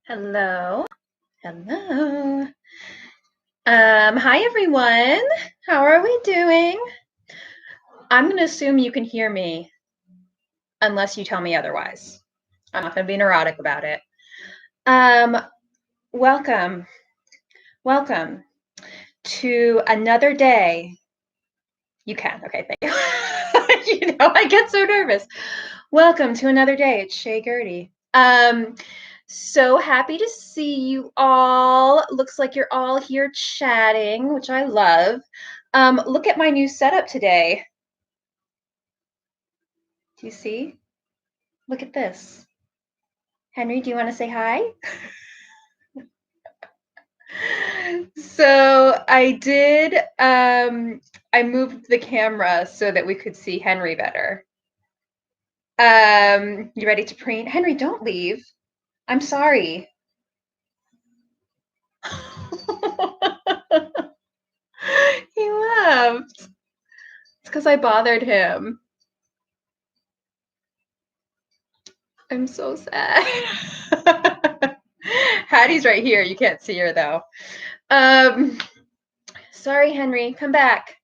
Hello. Hello. Hi everyone. How are we doing? I'm going to assume you can hear me unless you tell me otherwise. I'm not going to be neurotic about it. Um, welcome. Welcome to another day. You can. Okay, thank you. I get so nervous. Welcome to another day. It's Gertie. So happy to see you all. Looks like you're all here chatting, which I love. Look at my new setup today. Do you see? Look at this. Henry, do you want to say hi? So I did, I moved the camera so that we could see Henry better. You ready to preen? Henry, don't leave. I'm sorry. He left. It's because I bothered him. I'm so sad. Hattie's right here. You can't see her though. Sorry, Henry. Come back.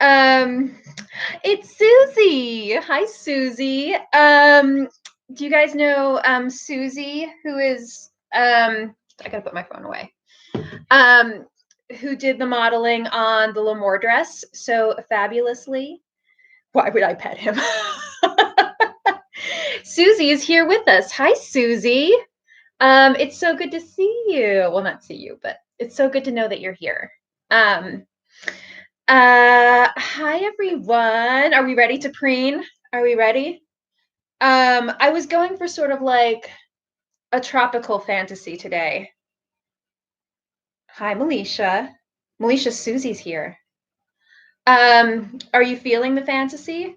It's Susie. Hi, Susie. Do you guys know Susie, who is I gotta put my phone away. Who did the modeling on the L'Amour dress so fabulously? Why would I pet him? Susie is here with us. Hi, Susie. It's so good to see you. Well, not see you, but it's so good to know that you're here. Hi, everyone. Are we ready to preen? Are we ready? I was going for sort of like a tropical fantasy today. Hi, Melisha. Melisha, Susie's here. Are you feeling the fantasy?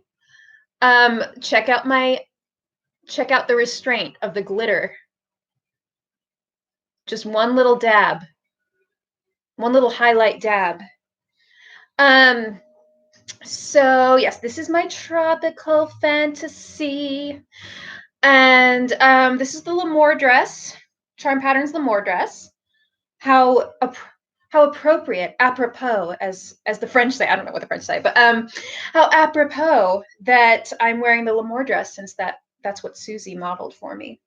Check out the restraint of the glitter. Just one little dab. One little highlight dab. So yes, this is my tropical fantasy. And this is the L'Amour dress, Charm Patterns L'Amour dress. How appropriate, apropos, as the French say. I don't know what the French say, but how apropos that I'm wearing the L'Amour dress, since that's what Susie modeled for me.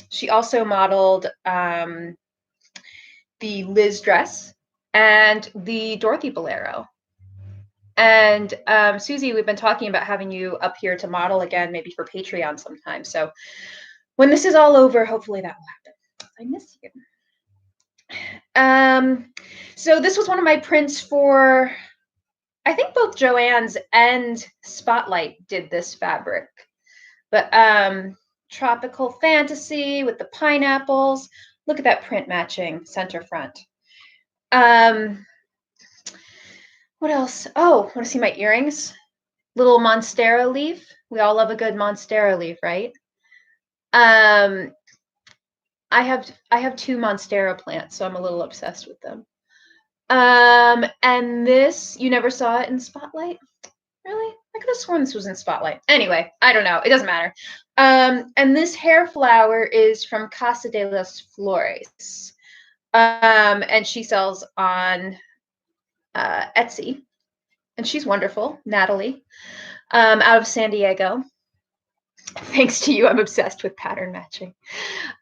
She also modeled the Liz dress and the Dorothy Bolero. And Susie, we've been talking about having you up here to model again, maybe for Patreon sometime. So when this is all over, hopefully that will happen. I miss you. So this was one of my prints for, I think both Joann's and Spotlight did this fabric. But tropical fantasy with the pineapples. Look at that print matching center front. What else? Oh, want to see my earrings? Little monstera leaf. We all love a good monstera leaf, right? I have two monstera plants, so I'm a little obsessed with them. And this, you never saw it in Spotlight? Really? I could have sworn this was in Spotlight. Anyway, I don't know. It doesn't matter. And this hair flower is from Casa de las Flores. And she sells on Etsy. And she's wonderful, Natalie, out of San Diego. Thanks to you, I'm obsessed with pattern matching.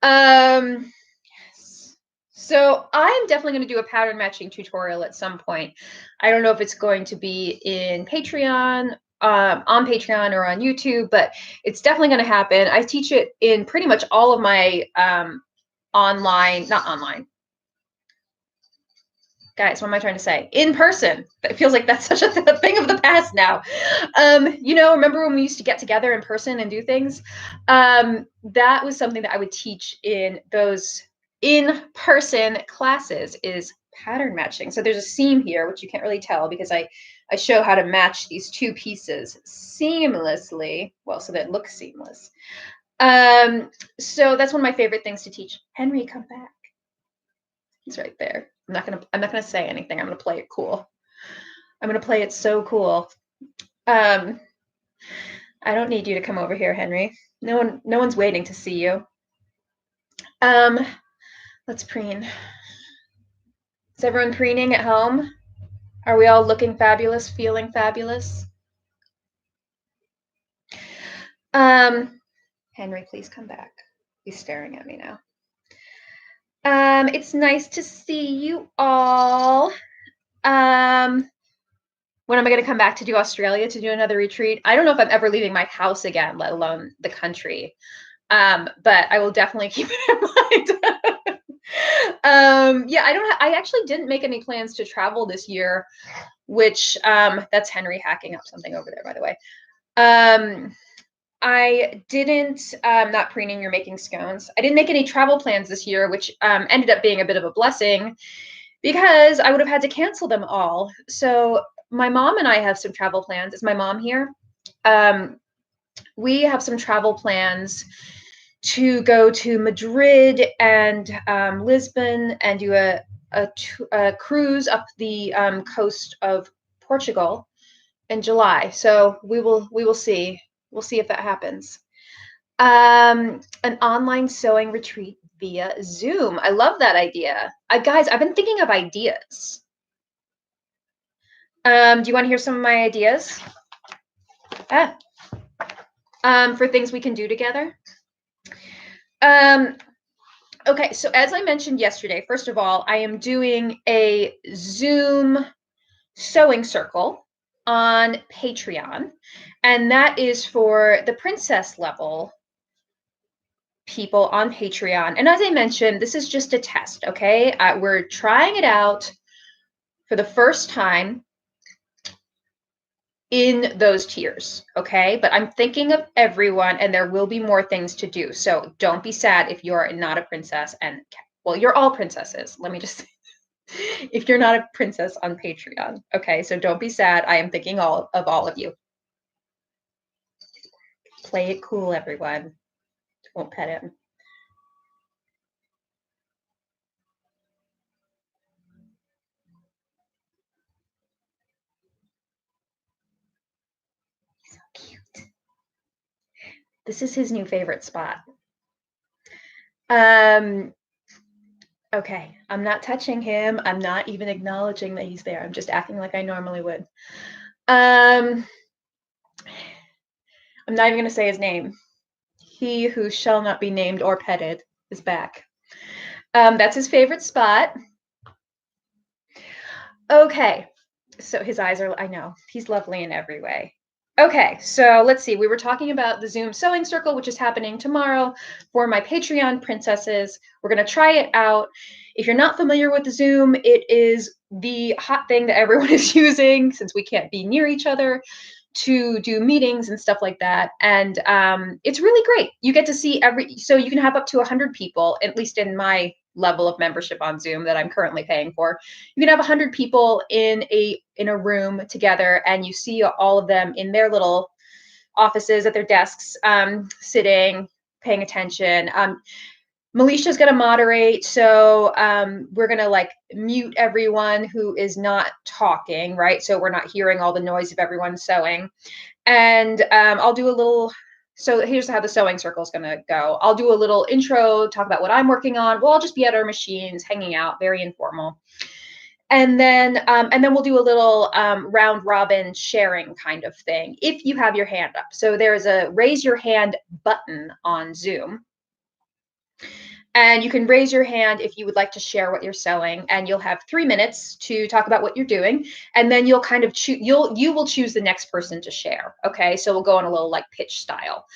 Yes. So I'm definitely going to do a pattern matching tutorial at some point. I don't know if it's going to be in Patreon, on Patreon or on YouTube, but it's definitely going to happen. I teach it in pretty much all of my not online. Guys, what am I trying to say? In person. It feels like that's such a thing of the past now. Remember when we used to get together in person and do things? That was something that I would teach in those in-person classes, is pattern matching. So there's a seam here, which you can't really tell because I show how to match these two pieces seamlessly. Well, so that it looks seamless. So that's one of my favorite things to teach. Henry, come back. He's right there. I'm not gonna say anything. I'm gonna play it cool. I'm gonna play it so cool. I don't need you to come over here, Henry. No one's waiting to see you. Um, let's preen. Is everyone preening at home? Are we all looking fabulous, feeling fabulous? Henry, please come back. He's staring at me now. It's nice to see you all. When am I going to come back to do Australia to do another retreat? I don't know if I'm ever leaving my house again, let alone the country. But I will definitely keep it in mind. Yeah, I actually didn't make any plans to travel this year, which that's Henry hacking up something over there, by the way. I didn't, not preening, you're making scones. I didn't make any travel plans this year, which ended up being a bit of a blessing because I would have had to cancel them all. So my mom and I have some travel plans. Is my mom here? We have some travel plans to go to Madrid and Lisbon and do a cruise up the coast of Portugal in July. So we will see. We'll see if that happens. An online sewing retreat via Zoom. I love that idea. Guys, I've been thinking of ideas. Do you want to hear some of my ideas? For things we can do together. Okay, so as I mentioned yesterday, first of all, I am doing a Zoom sewing circle on Patreon, and that is for the princess level people on Patreon. And as I mentioned, this is just a test, okay? We're trying it out for the first time in those tiers, okay? But I'm thinking of everyone, and there will be more things to do. So don't be sad if you're not a princess. And well, you're all princesses. Let me just say, if you're not a princess on Patreon, okay? So don't be sad. I am thinking of all of you. Play it cool, everyone. Won't pet him. He's so cute. This is his new favorite spot. Okay, I'm not touching him. I'm not even acknowledging that he's there. I'm just acting like I normally would. I'm not even going to say his name. He who shall not be named or petted is back. That's his favorite spot. Okay, so his eyes are, I know, he's lovely in every way. Okay, so let's see. We were talking about the Zoom sewing circle, which is happening tomorrow for my Patreon princesses. We're going to try it out. If you're not familiar with the Zoom, it is the hot thing that everyone is using since we can't be near each other to do meetings and stuff like that. And it's really great. You get to see so you can have up to 100 people, at least in my level of membership on Zoom that I'm currently paying for. You can have 100 people in a room together, and you see all of them in their little offices at their desks, sitting, paying attention. Melicia's going to moderate, so we're going to like mute everyone who is not talking, right? So we're not hearing all the noise of everyone sewing. And I'll do a little, so here's how the sewing circle is going to go. I'll do a little intro, talk about what I'm working on. We'll all just be at our machines, hanging out, very informal. And then we'll do a little round robin sharing kind of thing if you have your hand up. So there's a raise your hand button on Zoom. And you can raise your hand if you would like to share what you're sewing, and you'll have 3 minutes to talk about what you're doing. And then you'll kind of choose, you will choose the next person to share. Okay, so we'll go on a little like pitch style.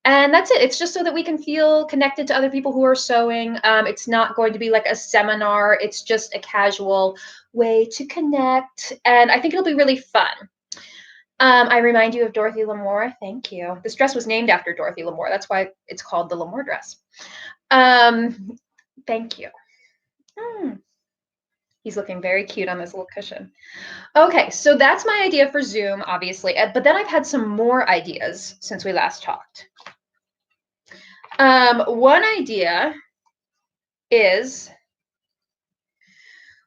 And that's it. It's just so that we can feel connected to other people who are sewing. It's not going to be like a seminar. It's just a casual way to connect. And I think it'll be really fun. I remind you of Dorothy L'Amour. Thank you. This dress was named after Dorothy L'Amour. That's why it's called the L'Amour dress. Thank you. He's looking very cute on this little cushion. Okay, so that's my idea for Zoom, obviously. But then I've had some more ideas since we last talked. One idea is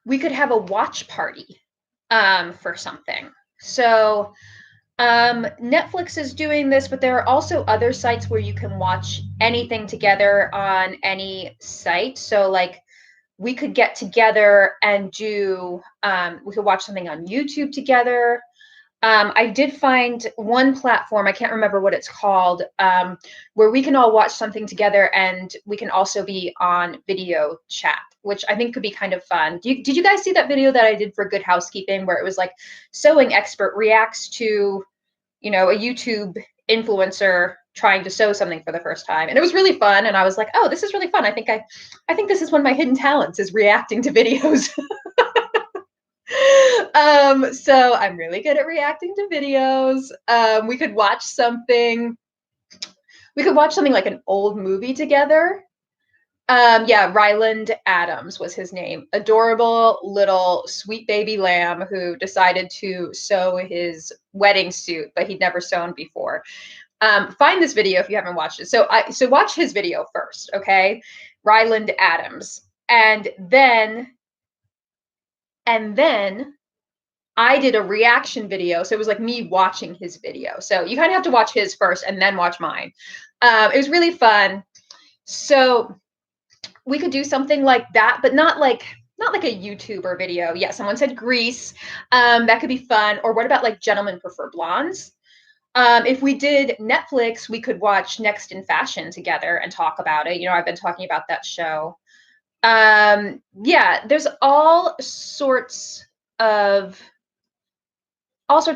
we could have a watch party for something. So Netflix is doing this, but there are also other sites where you can watch anything together on any site. So, like, we could get together and we could watch something on YouTube together. I did find one platform, I can't remember what it's called, where we can all watch something together and we can also be on video chat, which I think could be kind of fun. Did you guys see that video that I did for Good Housekeeping where it was like sewing expert reacts to, a YouTube influencer trying to sew something for the first time? And it was really fun. And I was like, oh, this is really fun. I think this is one of my hidden talents, is reacting to videos. So I'm really good at reacting to videos. We could watch something. We could watch something like an old movie together. Yeah, Ryland Adams was his name. Adorable little sweet baby lamb who decided to sew his wedding suit, but he'd never sewn before. Find this video if you haven't watched it. So watch his video first, okay? Ryland Adams. And then I did a reaction video. So it was like me watching his video. So you kind of have to watch his first and then watch mine. It was really fun. So we could do something like that, but not like a YouTuber video. Yeah, someone said Grease. That could be fun. Or what about like Gentlemen Prefer Blondes? If we did Netflix, we could watch Next in Fashion together and talk about it. I've been talking about that show. Yeah, there's all sorts of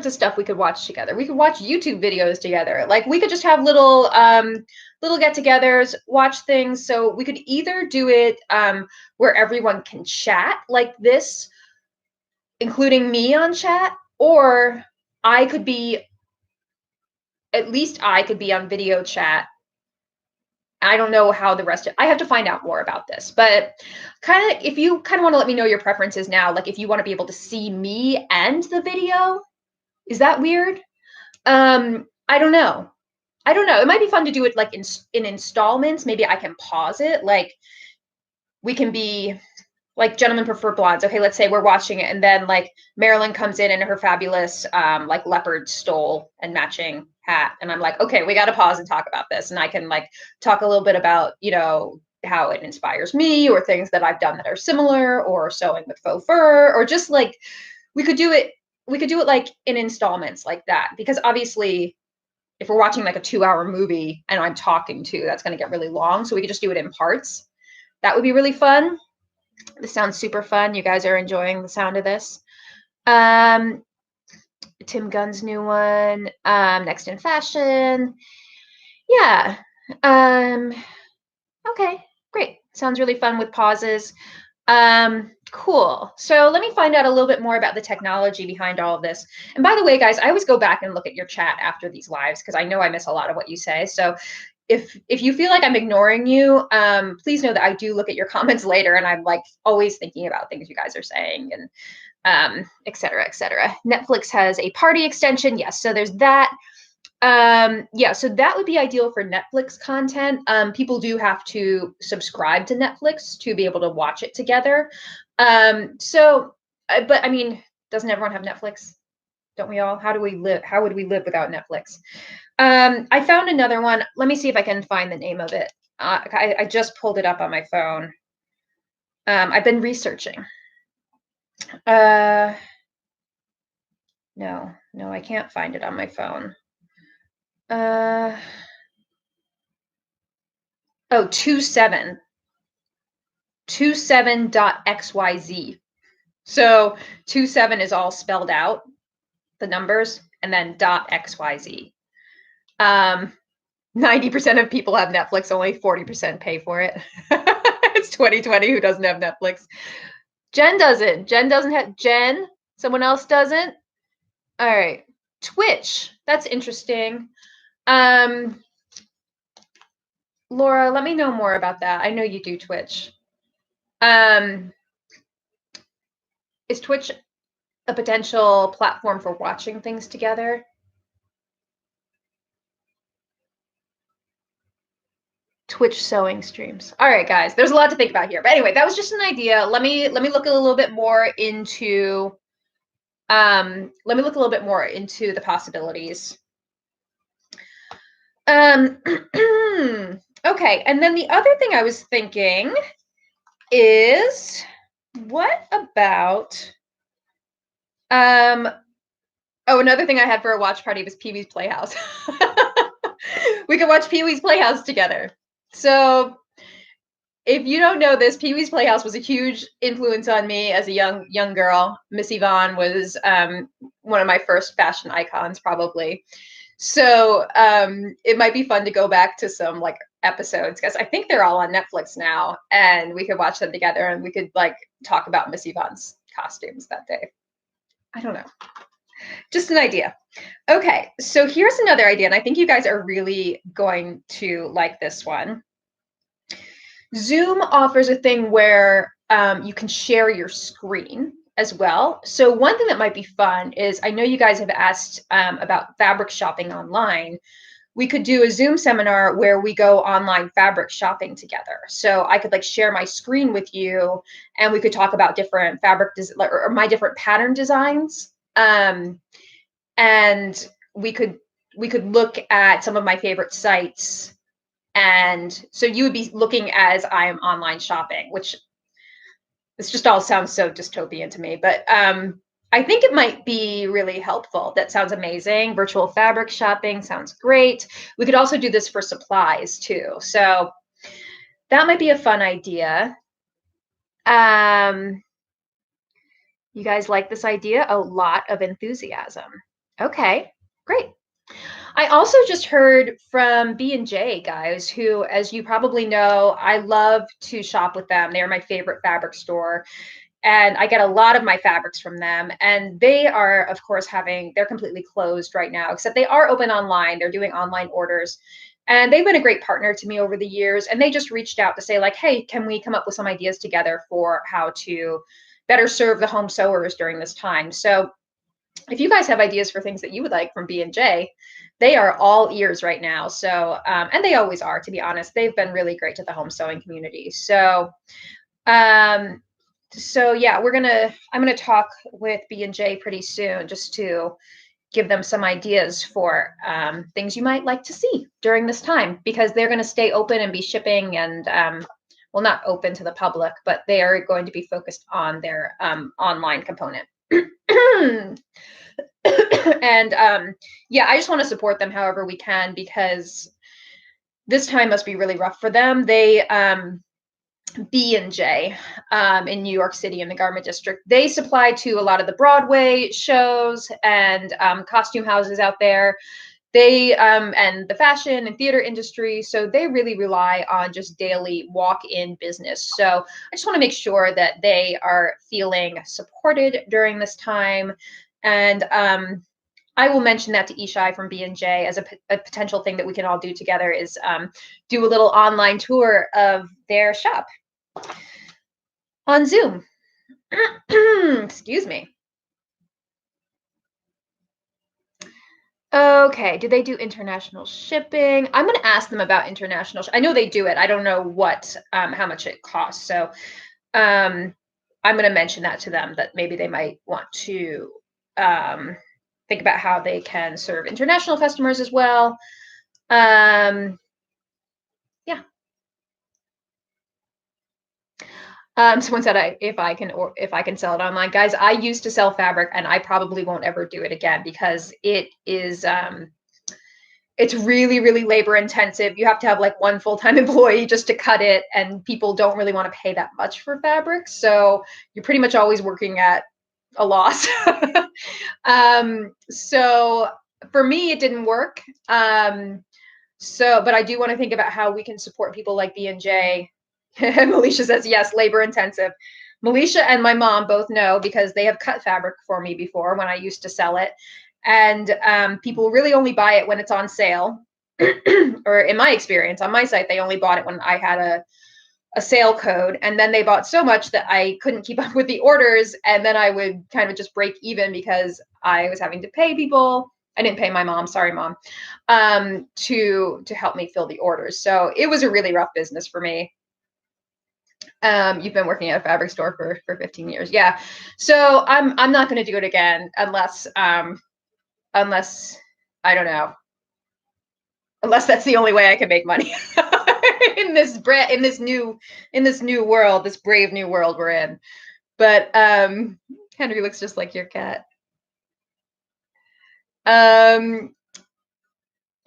stuff we could watch together. We could watch YouTube videos together. Like, we could just have little get-togethers, watch things. So we could either do it where everyone can chat like this, including me on chat, or I could be on video chat. I don't know how I have to find out more about this, but if you want to let me know your preferences now, like if you want to be able to see me and the video. Is that weird? I don't know. It might be fun to do it like in installments. Maybe I can pause it. Like, we can be like Gentlemen Prefer Blondes. Okay, let's say we're watching it and then like Marilyn comes in her fabulous like leopard stole and matching hat. And I'm like, okay, we got to pause and talk about this. And I can like talk a little bit about, how it inspires me, or things that I've done that are similar, or sewing with faux fur, or just like we could do it like in installments like that, because obviously if we're watching like a 2-hour movie and I'm talking too, that's going to get really long. So we could just do it in parts. That would be really fun. This sounds super fun. You guys are enjoying the sound of this. Tim Gunn's new one, Next in Fashion. Yeah. Okay, great. Sounds really fun with pauses. Cool. So let me find out a little bit more about the technology behind all of this. And by the way, guys, I always go back and look at your chat after these lives because I know I miss a lot of what you say. So if you feel like I'm ignoring you, please know that I do look at your comments later, and I'm like always thinking about things you guys are saying, and et cetera, et cetera. Netflix has a party extension. Yes, so there's that. Yeah, so that would be ideal for Netflix content. People do have to subscribe to Netflix to be able to watch it together. But I mean, doesn't everyone have Netflix? Don't we all? How would we live without Netflix? I found another one. Let me see if I can find the name of it. I just pulled it up on my phone. I've been researching. No, I can't find it on my phone. 27. 27.xyz. So 27 is all spelled out, the numbers, and then .xyz. 90% of people have Netflix, only 40% pay for it. It's 2020. Who doesn't have Netflix? Jen doesn't. Jen? Someone else doesn't? All right. Twitch. That's interesting. Laura, let me know more about that. I know you do Twitch. Is Twitch a potential platform for watching things together? Twitch sewing streams. All right, guys, there's a lot to think about here. But anyway, that was just an idea. Let me look a little bit more into Let me look a little bit more into the possibilities. Okay, and then the other thing I was thinking is, what about another thing I had for a watch party was Pee-wee's Playhouse. We could watch Pee-wee's Playhouse together. So if you don't know this, Pee-wee's Playhouse was a huge influence on me as a young girl. Miss Yvonne was one of my first fashion icons, probably. So it might be fun to go back to some like episodes, because I think they're all on Netflix now, and we could watch them together and we could like talk about Miss Yvonne's costumes that day. I don't know. Just an idea. Okay, so here's another idea, and I think you guys are really going to like this one. Zoom offers a thing where you can share your screen as well. So one thing that might be fun is, I know you guys have asked about fabric shopping online. We could do a Zoom seminar where we go online fabric shopping together. So I could like share my screen with you, and we could talk about different fabric or my different pattern designs. And we could look at some of my favorite sites. And so you would be looking as I'm online shopping, which this just all sounds so dystopian to me, but I think it might be really helpful. That sounds amazing. Virtual fabric shopping sounds great. We could also do this for supplies too. So that might be a fun idea. You guys like this idea? A lot of enthusiasm. Okay, great. I also just heard from B&J guys, who, as you probably know, I love to shop with them. They're my favorite fabric store, and I get a lot of my fabrics from them. And they are, of course, they're completely closed right now, except they are open online. They're doing online orders. And they've been a great partner to me over the years. And they just reached out to say, like, hey, can we come up with some ideas together for how to better serve the home sewers during this time? So if you guys have ideas for things that you would like from B&J, they are all ears right now. So, and they always are, to be honest. They've been really great to the home sewing community. So, yeah, I'm gonna talk with B&J pretty soon, just to give them some ideas for things you might like to see during this time, because they're going to stay open and be shipping, and well, not open to the public, but they are going to be focused on their online component. And yeah, I just want to support them however we can, because this time must be really rough for them. They B&J in New York City, in the garment district, they supply to a lot of the Broadway shows and costume houses out there. They and the fashion and theater industry, so they really rely on just daily walk-in business. So I just want to make sure that they are feeling supported during this time. And I will mention that to Ishai from B&J as a potential thing that we can all do together, is do a little online tour of their shop on Zoom. Excuse me. Okay, do they do international shipping? I'm going to ask them about international. I know they do it. I don't know what, how much it costs. So I'm going to mention that to them, that maybe they might want to think about how they can serve international customers as well. Yeah. Someone said if I can sell it online. Guys, I used to sell fabric, and I probably won't ever do it again, because it is it's really, really labor intensive. You have to have like one full-time employee just to cut it, and people don't really want to pay that much for fabric. So you're pretty much always working at a loss. So for me, it didn't work. But I do want to think about how we can support people like B&J. Melisha says, yes, labor intensive. Melisha and my mom both know, because they have cut fabric for me before when I used to sell it. And people really only buy it when it's on sale. Or in my experience, on my site, they only bought it when I had a sale code. And then they bought so much that I couldn't keep up with the orders. And then I would kind of just break even, because I was having to pay people. I didn't pay my mom, sorry, mom, to help me fill the orders. So it was a really rough business for me. You've been working at a fabric store for 15 years. Yeah. So I'm not going to do it again unless I don't know, unless that's the only way I can make money in this new world, this brave new world we're in. But Henry looks just like your cat. I'm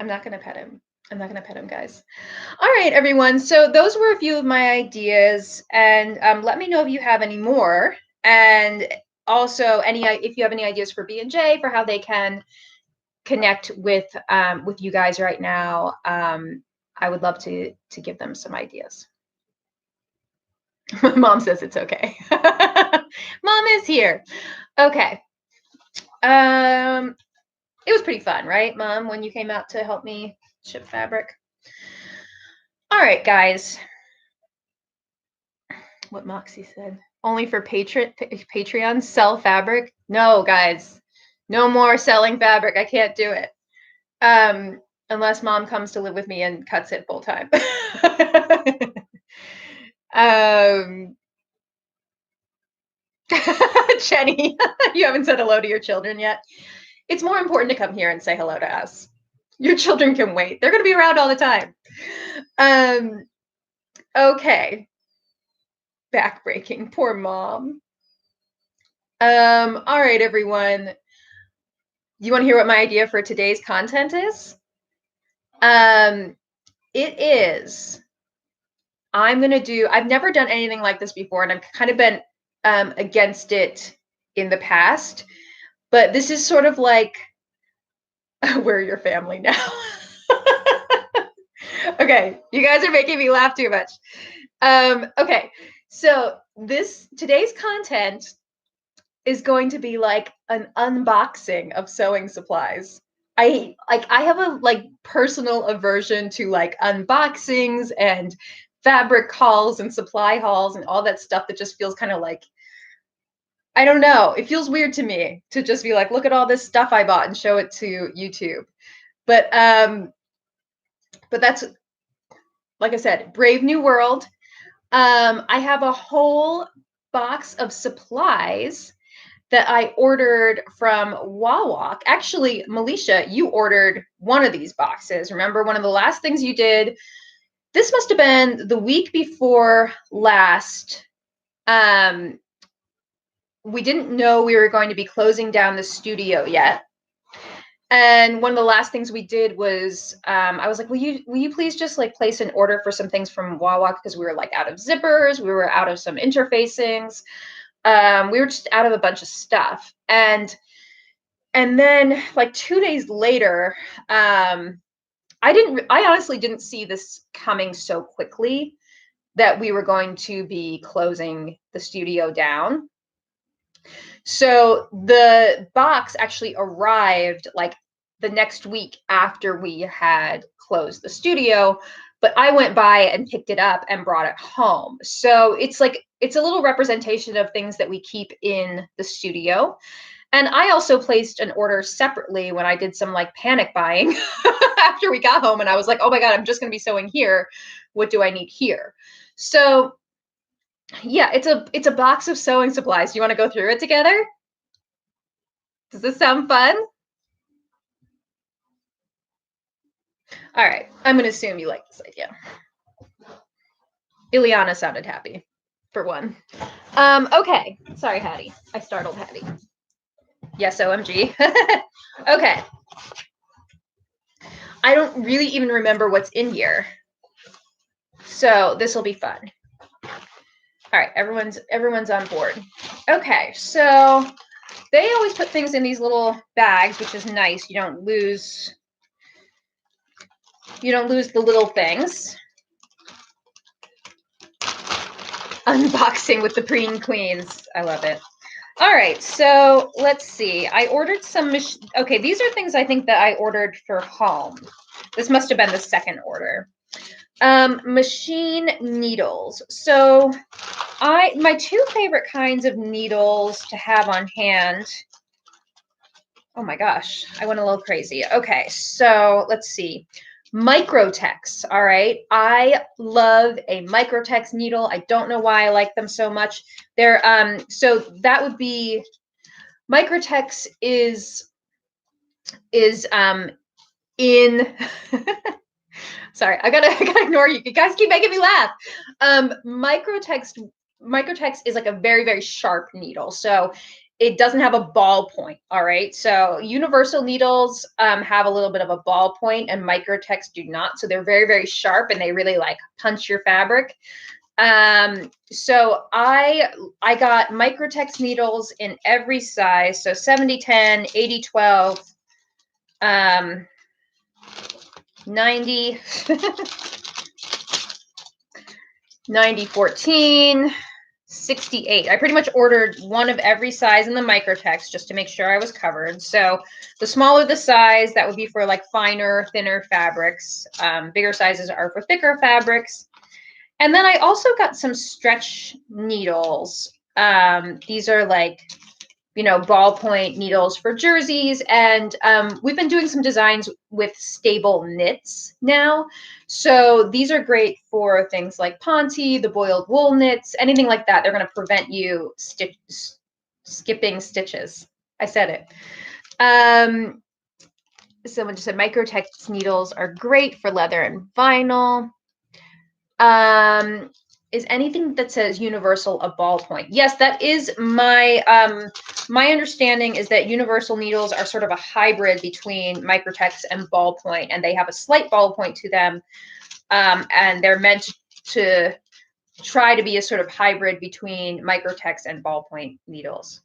not going to pet him. I'm not going to pet him, guys. All right, everyone. So those were a few of my ideas, and let me know if you have any more, and also if you have any ideas for B&J for how they can connect with you guys right now. I would love to give them some ideas. Mom says it's okay. Mom is here. Okay. It was pretty fun, right, Mom, when you came out to help me ship fabric? All right, guys. What Moxie said. Only for Patreon, sell fabric? No, guys. No more selling fabric. I can't do it. Unless Mom comes to live with me and cuts it full time. Jenny, you haven't said hello to your children yet. It's more important to come here and say hello to us. Your children can wait. They're going to be around all the time. Okay. Backbreaking. Poor Mom. All right, everyone. You want to hear what my idea for today's content is? It is, I've never done anything like this before, and I've kind of been against it in the past, but this is sort of like, we're your family now. Okay, you guys are making me laugh too much. Okay, so today's content is going to be like an unboxing of sewing supplies. I have a personal aversion to like unboxings and fabric hauls and supply hauls and all that stuff that just feels kind of like, I don't know, it feels weird to me to just be like, look at all this stuff I bought and show it to YouTube. But that's, like I said, brave new world. I have a whole box of supplies that I ordered from Wawak. Actually, Melisha, you ordered one of these boxes. Remember, one of the last things you did, this must have been the week before last. We didn't know we were going to be closing down the studio yet. And one of the last things we did was, I was like, will you please just like place an order for some things from Wawak, because we were like out of zippers, we were out of some interfacings. We were just out of a bunch of stuff. And then like 2 days later, I honestly didn't see this coming so quickly that we were going to be closing the studio down. So the box actually arrived like the next week after we had closed the studio, but I went by and picked it up and brought it home. So it's a little representation of things that we keep in the studio. And I also placed an order separately when I did some like panic buying after we got home, and I was like, oh my God, I'm just going to be sewing here. What do I need here? So yeah, it's a box of sewing supplies. Do you want to go through it together? Does this sound fun? All right, I'm going to assume you like this idea. Ileana sounded happy, for one. Okay, sorry, Hattie. I startled Hattie. Yes, OMG. Okay. I don't really even remember what's in here, so this will be fun. All right, everyone's on board. Okay, so they always put things in these little bags, which is nice. You don't lose the little things. Unboxing with the Preening Queens. I love it. All right, so let's see. I ordered some, okay, these are things I think that I ordered for home. This must have been the second order. Machine needles. So my two favorite kinds of needles to have on hand. Oh my gosh, I went a little crazy. Okay, so let's see. Microtex, all right? I love a Microtex needle. I don't know why I like them so much. They're so that would be Microtex is in sorry, I gotta ignore you. You guys keep making me laugh. Microtex is like a very, very sharp needle. So it doesn't have a ball point. All right. So universal needles have a little bit of a ball point and Microtex do not. So they're very, very sharp and they really like punch your fabric. So I got Microtex needles in every size. So 70-10, 80-12, 90, 90-14, 68. I pretty much ordered one of every size in the Microtex just to make sure I was covered. So the smaller the size, that would be for like finer, thinner fabrics. Bigger sizes are for thicker fabrics. And then I also got some stretch needles. These are like, you know, ballpoint needles for jerseys. And we've been doing some designs with stable knits now. So these are great for things like Ponte, the boiled wool knits, anything like that. They're going to prevent you skipping stitches. I said it. Someone just said Microtex needles are great for leather and vinyl. Is anything that says universal a ballpoint? Yes, that is my my understanding is that universal needles are sort of a hybrid between Microtex and ballpoint, and they have a slight ballpoint to them, and they're meant to try to be a sort of hybrid between Microtex and ballpoint needles.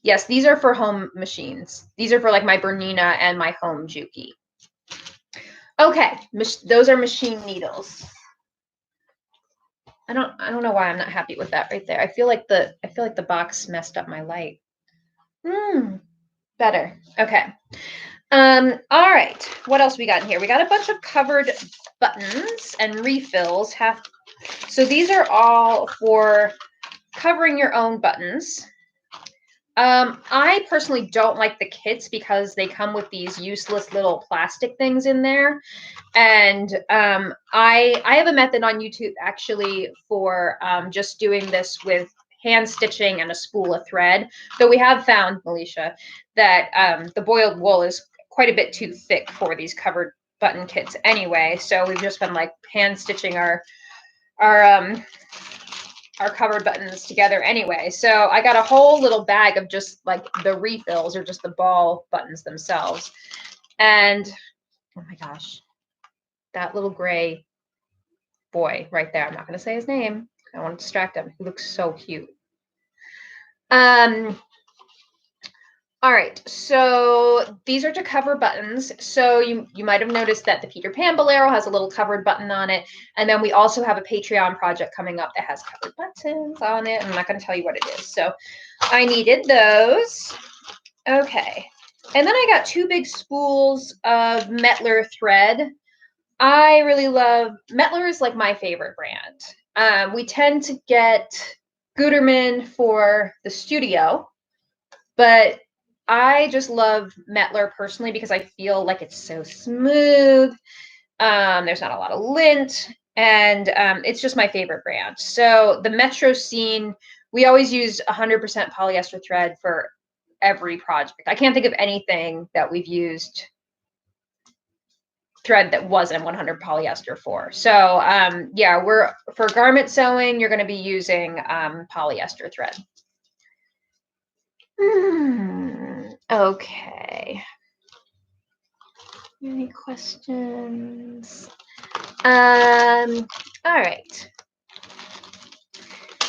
Yes, these are for home machines. These are for like my Bernina and my home Juki. Okay, those are machine needles. I don't know why I'm not happy with that right there. I feel like the box messed up my light. Better. Okay. All right. What else we got in here? We got a bunch of covered buttons and refills. So these are all for covering your own buttons. I personally don't like the kits because they come with these useless little plastic things in there. And I have a method on YouTube actually for just doing this with hand stitching and a spool of thread. Though we have found, Alicia, that the boiled wool is quite a bit too thick for these covered button kits anyway. So we've just been like hand stitching our covered buttons together anyway. So I got a whole little bag of just like the refills or just the ball buttons themselves. And oh my gosh, that little gray boy right there. I'm not going to say his name. I don't want to distract him. He looks so cute. All right, so these are to cover buttons. So you might have noticed that the Peter Pan Bolero has a little covered button on it. And then we also have a Patreon project coming up that has covered buttons on it. I'm not going to tell you what it is. So I needed those. Okay. And then I got 2 big spools of Metler thread. I really love, Metler is like my favorite brand. We tend to get Gutermann for the studio, but I just love Metler personally because I feel like it's so smooth. There's not a lot of lint, and it's just my favorite brand. So the Metro Scene, we always use 100% polyester thread for every project. I can't think of anything that we've used thread that wasn't 100 polyester for. So yeah, we're for garment sewing, you're going to be using polyester thread. Okay. Any questions? All right.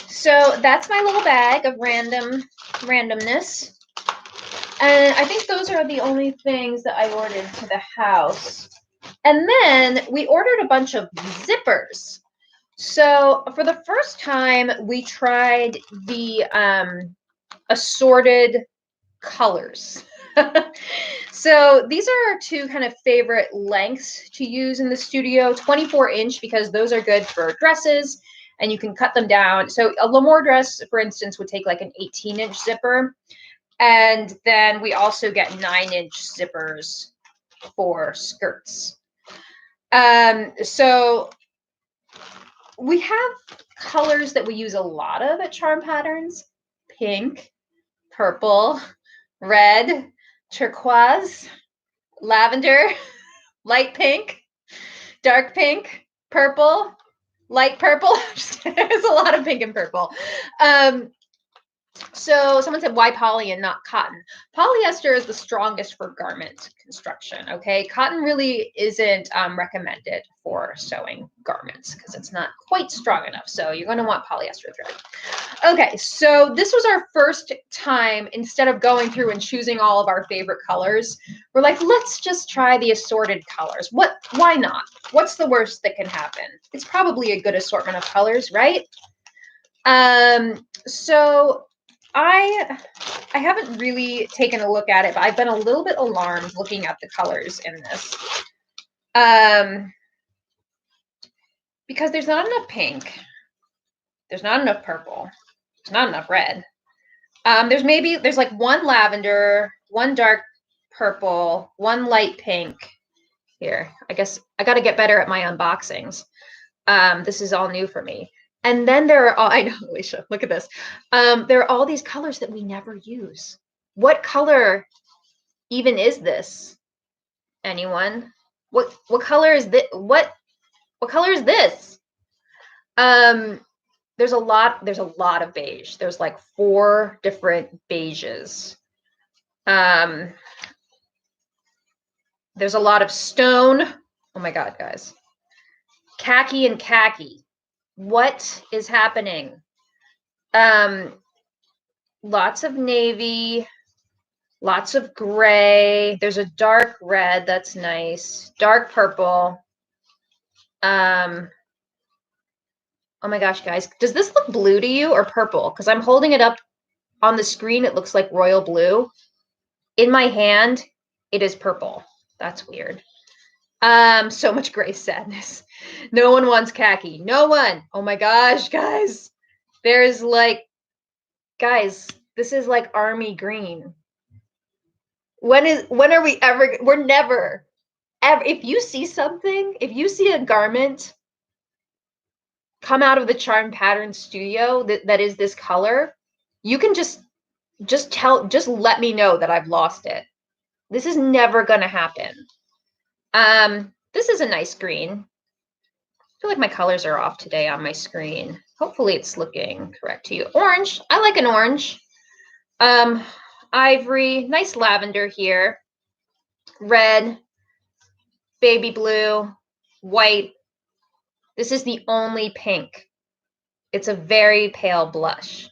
So that's my little bag of randomness. And I think those are the only things that I ordered to the house. And then we ordered a bunch of zippers. So for the first time, we tried the assorted colors. So these are our 2 kind of favorite lengths to use in the studio. 24-inch because those are good for dresses and you can cut them down. So a L'Amour dress, for instance, would take like an 18-inch zipper. And then we also get 9-inch zippers for skirts. So we have colors that we use a lot of at Charm Patterns: pink, purple, red, turquoise, lavender, light pink, dark pink, purple, light purple. There's a lot of pink and purple. So someone said, why poly and not cotton? Polyester is the strongest for garment construction, okay? Cotton really isn't recommended for sewing garments because it's not quite strong enough. So you're going to want polyester thread. Okay, so this was our first time, instead of going through and choosing all of our favorite colors, we're like, let's just try the assorted colors. Why not? What's the worst that can happen? It's probably a good assortment of colors, right? So I haven't really taken a look at it, but I've been a little bit alarmed looking at the colors in this. Because there's not enough pink. There's not enough purple. There's not enough red. There's like one lavender, one dark purple, one light pink. Here, I guess I got to get better at my unboxings. This is all new for me. And then there are all, I know, Alicia, look at this. There are all these colors that we never use. What color even is this? Anyone? What color is this? What color is this? There's a lot of beige. There's like 4 different beiges. There's a lot of stone. Oh my God, guys. Khaki and khaki. What is happening? Lots of navy, lots of gray. There's a dark red. That's nice. Dark purple. Oh my gosh, guys. Does this look blue to you or purple? Because I'm holding it up on the screen. It looks like royal blue. In my hand, it is purple. That's weird. So much gray sadness. No one wants khaki. No one. Oh my gosh, guys. There's like, guys, this is like army green. When are we ever, we're never, ever, if you see something, if you see a garment come out of the Charm Pattern studio that is this color, you can just let me know that I've lost it. This is never gonna happen. This is a nice green. I feel like my colors are off today on my screen. Hopefully it's looking correct to you. Orange, I like an orange. Ivory, nice lavender here. Red, baby blue, white. This is the only pink. It's a very pale blush.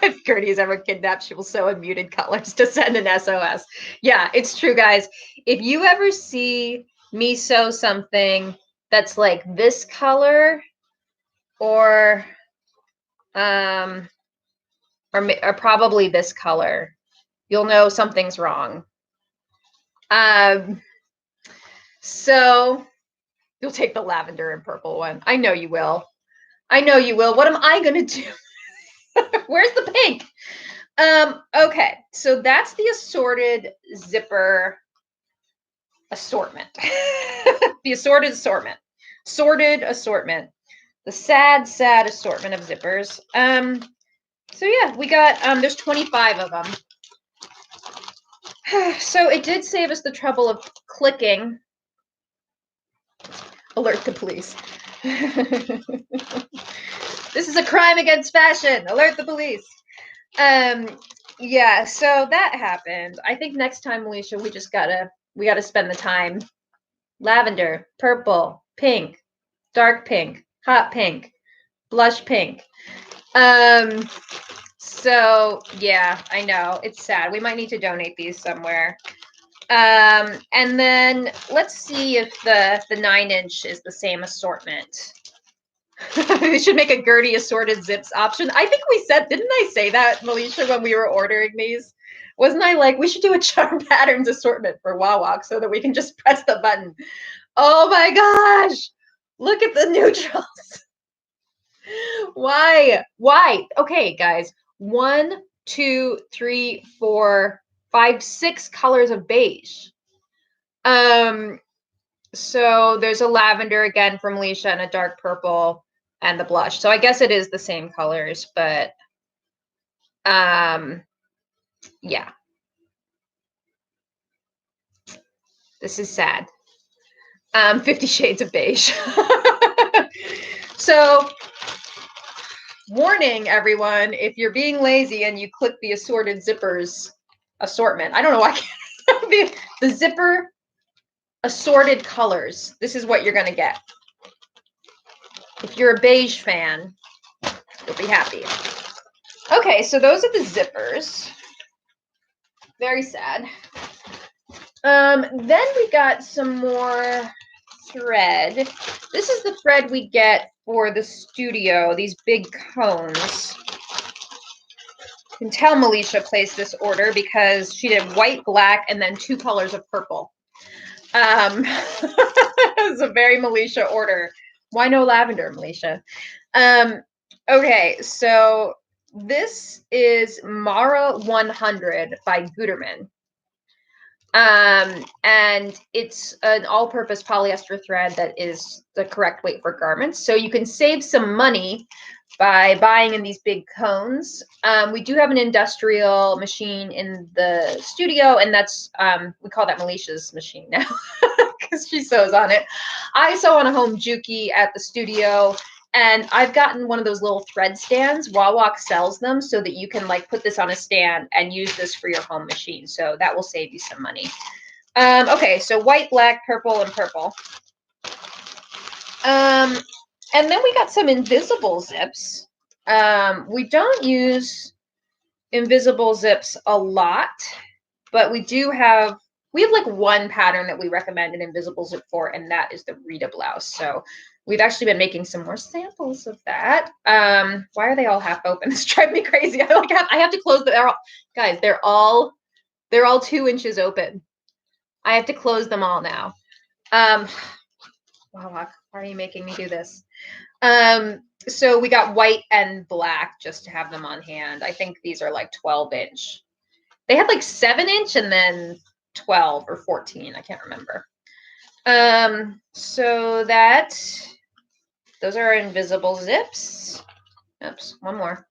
If Gertie is ever kidnapped, she will sew in muted colors to send an SOS. Yeah, it's true, guys. If you ever see me sew something that's like this color, or probably this color, you'll know something's wrong. So you'll take the lavender and purple one. I know you will. I know you will. What am I gonna do? Where's the pink? Okay, so that's the assorted zipper assortment. The assorted assortment. Sorted assortment. The sad assortment of zippers. So yeah, we got, there's 25 of them. So it did save us the trouble of clicking. Alert the police. This is a crime against fashion. Alert the police. Yeah, so that happened. I think next time, Alicia, we gotta spend the time. Lavender, purple, pink, dark pink, hot pink, blush pink. So yeah, I know it's sad. We might need to donate these somewhere. And then let's see if the 9-inch is the same assortment. We should make a Gertie assorted zips option. I think we said, didn't I say that, Melisha, when we were ordering these? Wasn't I like, we should do a Charm Patterns assortment for Wawak so that we can just press the button? Oh my gosh, look at the neutrals. Why? Okay, guys, 1, 2, 3, 4, 5, 6 colors of beige. So there's a lavender again from Alicia and a dark purple and the blush. So I guess it is the same colors, but yeah. This is sad. 50 Shades of Beige. So, warning everyone, if you're being lazy and you click the assorted zippers assortment, I don't know why I can't the zipper assorted colors, this is what you're going to get. If you're a beige fan, you'll be happy. Okay, so those are the zippers. Very sad. Then we got some more thread. This is the thread we get for the studio, these big cones. You can tell Melisha placed this order because she did white, black, and then 2 colors of purple. It's a very Melisha order. Why no lavender, Melisha? Okay, so this is Mara 100 by Gutermann. And it's an all-purpose polyester thread that is the correct weight for garments. So you can save some money by buying in these big cones. We do have an industrial machine in the studio, and that's we call that Melisha's machine now because she sews on it. I sew on a home Juki at the studio. And I've gotten one of those little thread stands. Wawak sells them so that you can like put this on a stand and use this for your home machine. So that will save you some money. Okay, so white, black, purple, and purple. And then we got some invisible zips. We don't use invisible zips a lot, but we have like one pattern that we recommend an invisible zip for, and that is the Rita blouse. So we've actually been making some more samples of that. Why are they all half open? It's driving me crazy. I have to close them. Guys, they're all 2 inches open. I have to close them all now. Wow, why are you making me do this? So we got white and black just to have them on hand. I think these are like 12-inch. They had like 7-inch and then 12 or 14. I can't remember. So those are invisible zips. Oops, one more.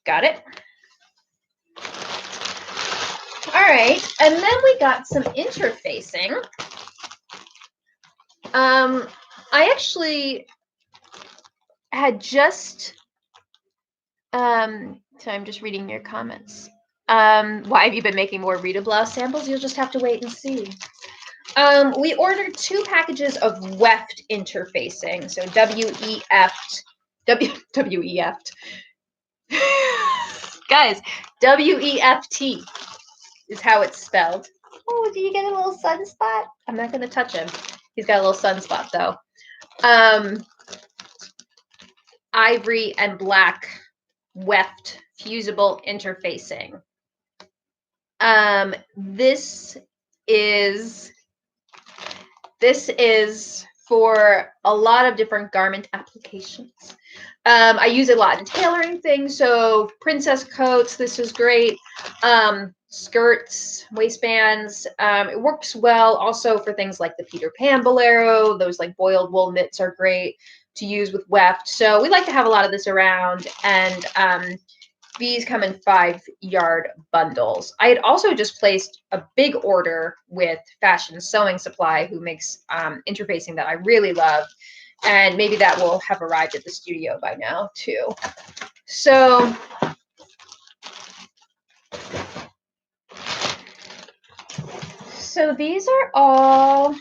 Got it. All right, and then we got some interfacing. I actually had just so I'm just reading your comments. Why have you been making more Rita blouse samples? You'll just have to wait and see. We ordered 2 packages of Weft interfacing, so W-E-F-T. Guys, W-E-F-T is how it's spelled. Oh, do you get a little sunspot? I'm not going to touch him. He's got a little sunspot, though. Ivory and black Weft fusible interfacing. This is for a lot of different garment applications. I use it a lot in tailoring things, so princess coats, this is great. Skirts, waistbands, it works well also for things like the Peter Pan bolero. Those like boiled wool mitts are great to use with Weft. So we like to have a lot of this around, and these come in 5-yard bundles. I had also just placed a big order with Fashion Sewing Supply, who makes interfacing that I really love, and maybe that will have arrived at the studio by now too. So these are all,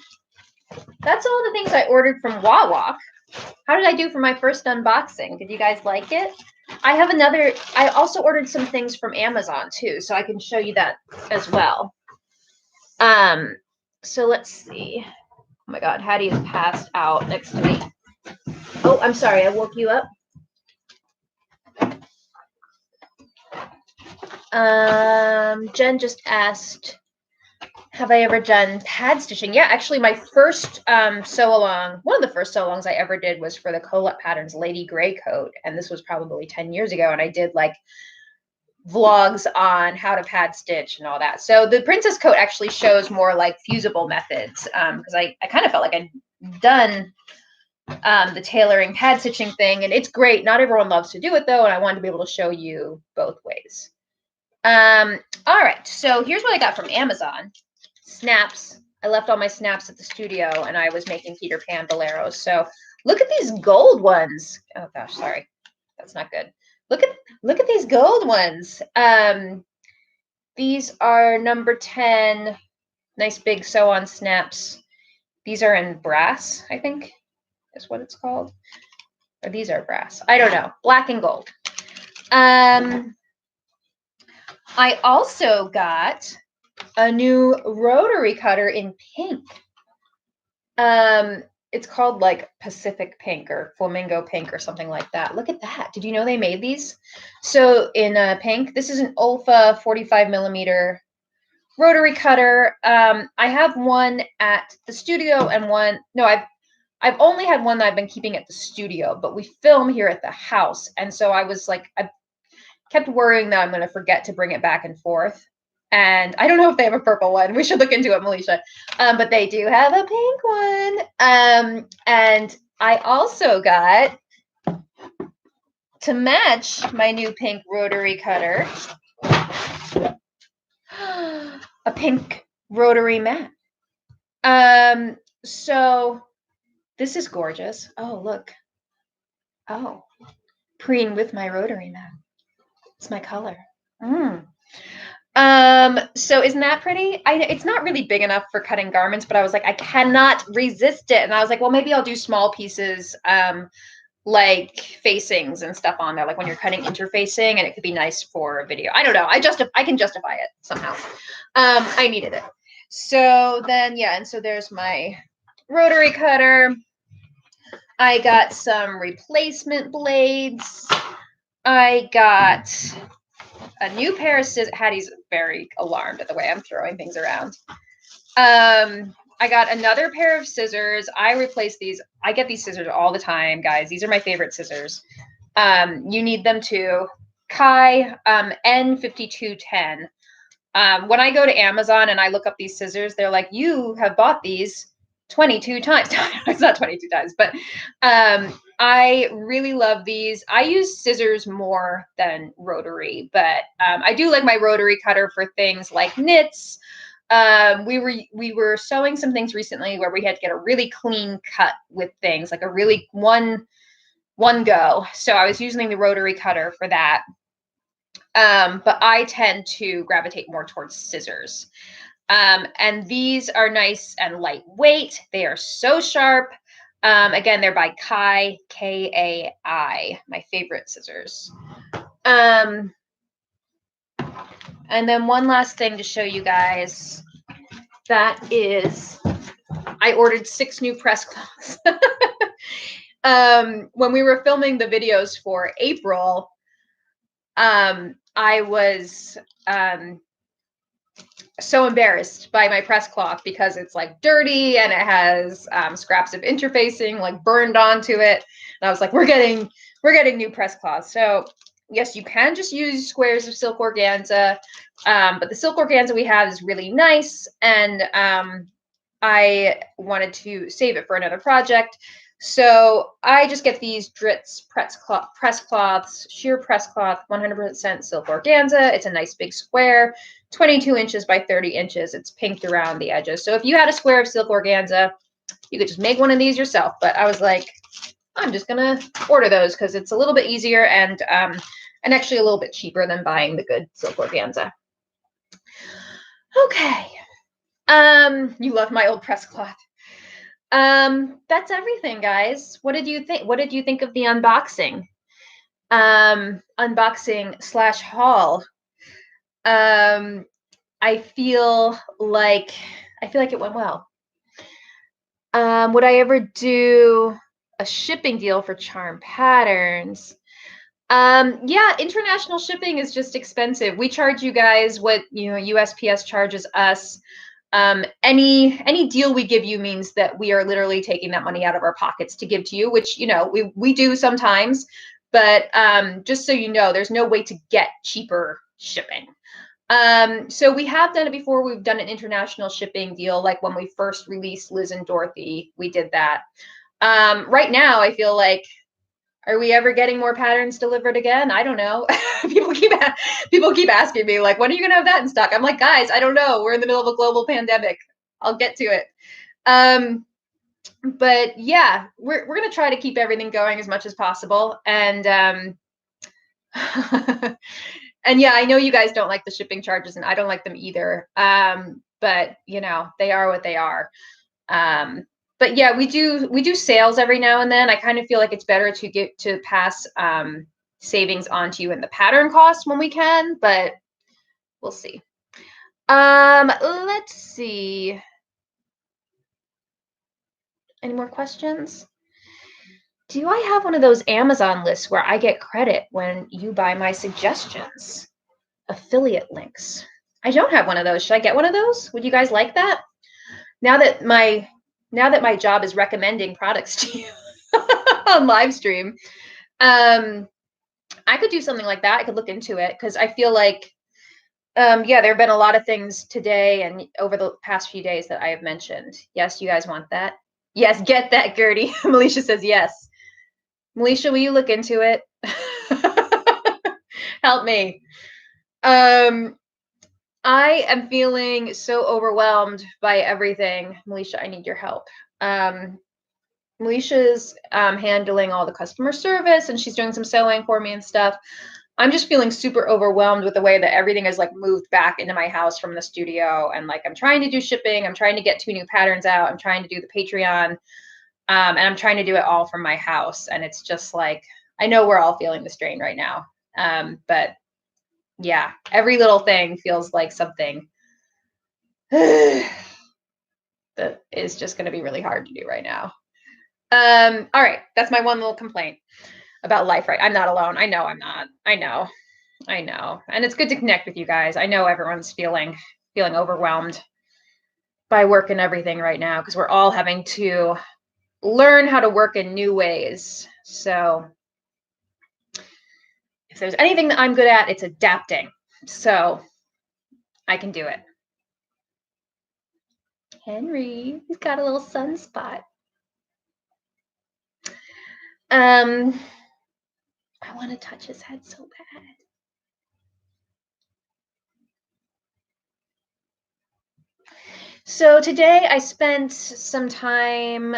that's all the things I ordered from Wawak. How did I do for my first unboxing? Did you guys like it? I also ordered some things from Amazon too, so I can show you that as well. So let's see. Oh my God, Hattie is passed out next to me. Oh, I'm sorry, I woke you up. Jen just asked, have I ever done pad stitching? Yeah, actually my first sew-along, one of the first sew-alongs I ever did was for the Colette Patterns Lady Grey coat, and this was probably 10 years ago, and I did like vlogs on how to pad stitch and all that. So the princess coat actually shows more like fusible methods, because I kind of felt like I'd done the tailoring pad stitching thing, and it's great. Not everyone loves to do it though, and I wanted to be able to show you both ways. All right, so here's what I got from Amazon. Snaps. I left all my snaps at the studio, and I was making Peter Pan boleros. So look at these gold ones. Oh gosh, sorry, that's not good. Look at these gold ones. These are number 10. Nice big sew-on snaps. These are in brass, I think is what it's called. Or these are brass. I don't know. Black and gold. I also got a new rotary cutter in pink. It's called like Pacific Pink or Flamingo Pink or something like that. Look at that. Did you know they made these? So in pink, this is an Olfa 45 millimeter rotary cutter. I have one at the studio and one, no, I've only had one that I've been keeping at the studio, but we film here at the house. And so I was like, I kept worrying that I'm going to forget to bring it back and forth. And I don't know if they have a purple one. We should look into it, Melisha. But they do have a pink one. And I also got, to match my new pink rotary cutter, a pink rotary mat. So this is gorgeous. Oh, look. Oh, preen with my rotary mat. It's my color. So isn't that pretty? It's not really big enough for cutting garments, but I was like, I cannot resist it. And I was like, well, maybe I'll do small pieces, like facings and stuff on there, like when you're cutting interfacing, and it could be nice for a video. I don't know. I can justify it somehow. I needed it. So then, yeah, and so there's my rotary cutter. I got some replacement blades. I got a new pair of scissors. Hattie's very alarmed at the way I'm throwing things around. I got another pair of scissors. I replaced these. I get these scissors all the time, guys. These are my favorite scissors. You need them too. Kai N5210. When I go to Amazon and I look up these scissors, they're like, you have bought these 22 times. It's not 22 times, but I really love these. I use scissors more than rotary, but I do like my rotary cutter for things like knits. We were sewing some things recently where we had to get a really clean cut with things, like a really one go. So I was using the rotary cutter for that. But I tend to gravitate more towards scissors. And these are nice and lightweight. They are so sharp. Again, they're by Kai, Kai, my favorite scissors. And then one last thing to show you guys. That is, I ordered 6 new press cloths. When we were filming the videos for April, I was so embarrassed by my press cloth because it's like dirty and it has scraps of interfacing like burned onto it. And I was like, we're getting new press cloths. So yes, you can just use squares of silk organza, but the silk organza we have is really nice, and I wanted to save it for another project. So I just get these Dritz press cloths, sheer press cloth, 100% silk organza. It's a nice big square, 22 inches by 30 inches. It's pinked around the edges. So if you had a square of silk organza, you could just make one of these yourself. But I was like, I'm just gonna order those because it's a little bit easier and actually a little bit cheaper than buying the good silk organza. Okay. You love my old press cloth. That's everything, guys. What did you think? What did you think of the unboxing? Unboxing / haul. I feel like it went well. Would I ever do a shipping deal for Charm Patterns? Yeah, international shipping is just expensive. We charge you guys what, USPS charges us. Any deal we give you means that we are literally taking that money out of our pockets to give to you, which, we do sometimes, but just so you know, there's no way to get cheaper shipping. So we have done it before. We've done an international shipping deal. Like when we first released Liz and Dorothy, we did that. Right now, I feel like, are we ever getting more patterns delivered again? I don't know. people keep asking me, like, when are you gonna have that in stock? I'm like, guys, I don't know. We're in the middle of a global pandemic. I'll get to it. But yeah, we're gonna try to keep everything going as much as possible. And and yeah, I know you guys don't like the shipping charges, and I don't like them either. But you know, they are what they are. But yeah, we do sales every now and then. I kind of feel like it's better to pass savings on to you in the pattern cost when we can, but we'll see. Let's see. Any more questions? Do I have one of those Amazon lists where I get credit when you buy my suggestions? Affiliate links. I don't have one of those. Should I get one of those? Would you guys like that? Now that my job is recommending products to you on live stream, I could do something like that. I could look into it because I feel like, yeah, there have been a lot of things today and over the past few days that I have mentioned. Yes, you guys want that? Yes, get that, Gertie. Melisha says yes. Melisha, will you look into it? Help me. I am feeling so overwhelmed by everything. Melisha, I need your help. Melisha's handling all the customer service and she's doing some sewing for me and stuff. I'm just feeling super overwhelmed with the way that everything is like moved back into my house from the studio. And like, I'm trying to do shipping. I'm trying to get 2 new patterns out. I'm trying to do the Patreon. And I'm trying to do it all from my house. And it's just like, I know we're all feeling the strain right now. But yeah, every little thing feels like something that is just going to be hard to do right now. All right. That's my one little complaint about life, right? I'm not alone. I know I'm not. I know. And it's good to connect with you guys. I know everyone's feeling overwhelmed by work and everything right now because we're all having to learn how to work in new ways. So if there's anything that I'm good at, it's adapting. So I can do it. Henry, he's got a little sunspot. I want to touch his head so bad. So today I spent some time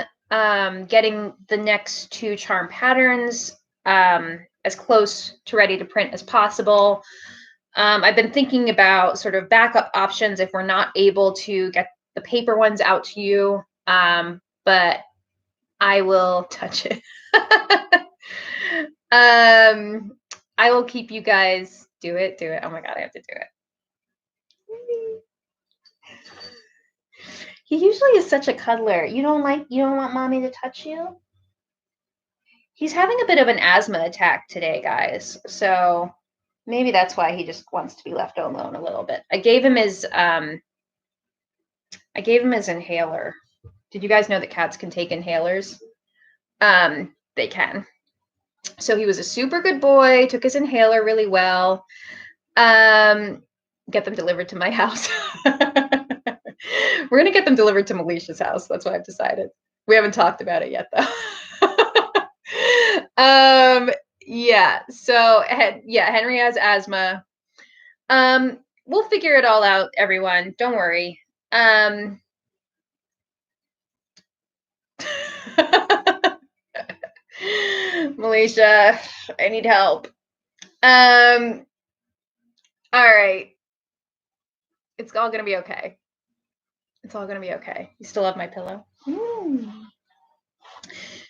getting the next 2 charm patterns as close to ready to print as possible. I've been thinking about sort of backup options if we're not able to get the paper ones out to you, but I will touch it. I will keep you guys. Do it. Oh my God, I have to do it. He usually is such a cuddler. You don't want mommy to touch you? He's having a bit of an asthma attack today, guys. So maybe that's why he just wants to be left alone a little bit. I gave him his inhaler. Did you guys know that cats can take inhalers? They can. So he was a super good boy, took his inhaler really well. Get them delivered to my house. We're going to get them delivered to Melisha's house. That's what I've decided. We haven't talked about it yet, though. Yeah. So, yeah, Henry has asthma. We'll figure it all out, everyone. Don't worry. Melisha, I need help. All right. It's all going to be okay. It's all going to be okay. You still have my pillow?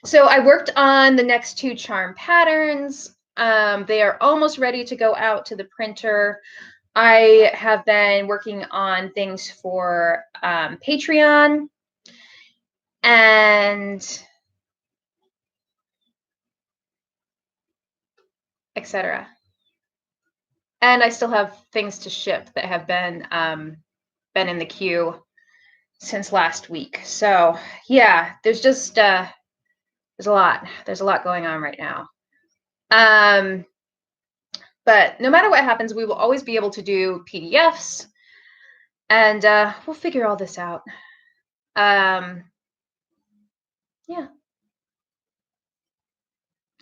So I worked on the next 2 charm patterns. They are almost ready to go out to the printer. I have been working on things for Patreon and etc. And I still have things to ship that have been in the queue since last week. So yeah, there's just there's a lot going on right now. But no matter what happens, we will always be able to do PDFs, and we'll figure all this out. Yeah.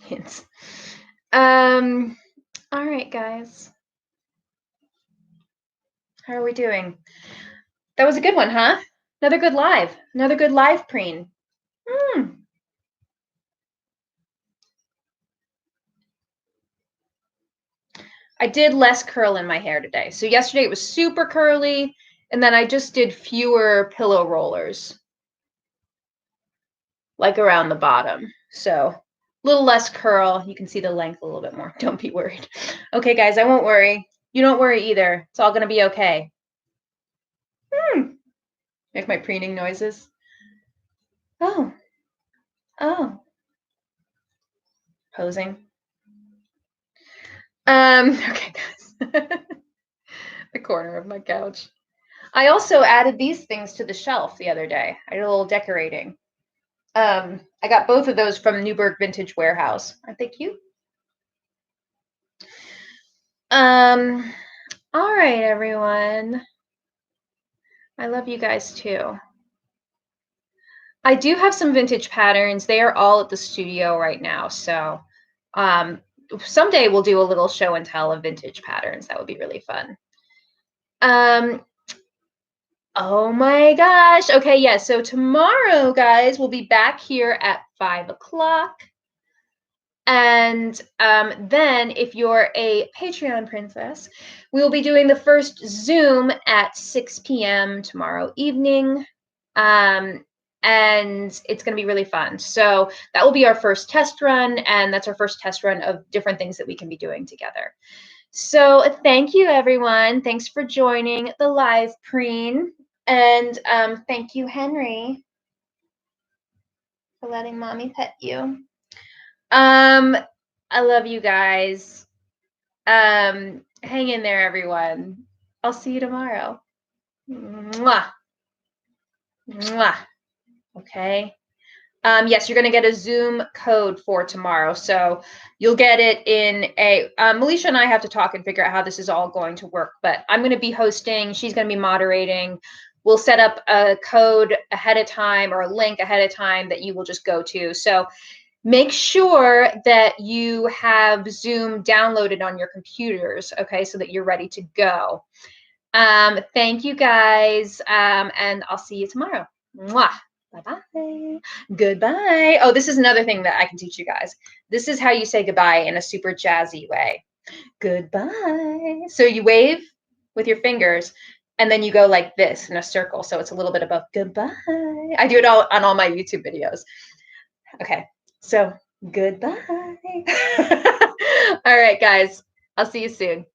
Hints. All right, guys. How are we doing? That was a good one, huh? Another good live. Another good live preen. I did less curl in my hair today. So yesterday it was super curly, and then I just did fewer pillow rollers, like around the bottom. So a little less curl. You can see the length a little bit more. Don't be worried. Okay, guys, I won't worry. You don't worry either. It's all going to be okay. Make my preening noises. Oh. Oh. Posing. Okay, guys. The corner of my couch. I also added these things to the shelf the other day. I did a little decorating. I got both of those from Newburgh Vintage Warehouse. Aren't they cute? All right, everyone. I love you guys too. I do have some vintage patterns. They are all at the studio right now. So someday we'll do a little show and tell of vintage patterns. That would be really fun. Oh my gosh. Okay, yeah. So tomorrow, guys, we'll be back here at 5 o'clock. And then if you're a Patreon princess, we will be doing the first Zoom at 6 p.m. tomorrow evening. And it's going to be really fun. So that will be our first test run. And that's our first test run of different things that we can be doing together. So thank you, everyone. Thanks for joining the live preen. And thank you, Henry, for letting mommy pet you. I love you guys. Hang in there, everyone. I'll see you tomorrow. Mwah. Mwah. Okay. Yes, you're going to get a Zoom code for tomorrow. So you'll get it in a, Melisha and I have to talk and figure out how this is all going to work, but I'm going to be hosting. She's going to be moderating. We'll set up a code ahead of time or a link ahead of time that you will just go to. So make sure that you have Zoom downloaded on your computers, okay, so that you're ready to go. Thank you, guys, and I'll see you tomorrow. Mwah. Bye-bye. Goodbye. Oh, this is another thing that I can teach you guys. This is how you say goodbye in a super jazzy way. Goodbye. So you wave with your fingers, and then you go like this in a circle. So it's a little bit above goodbye. I do it all on all my YouTube videos. Okay. So goodbye. All right, guys. I'll see you soon.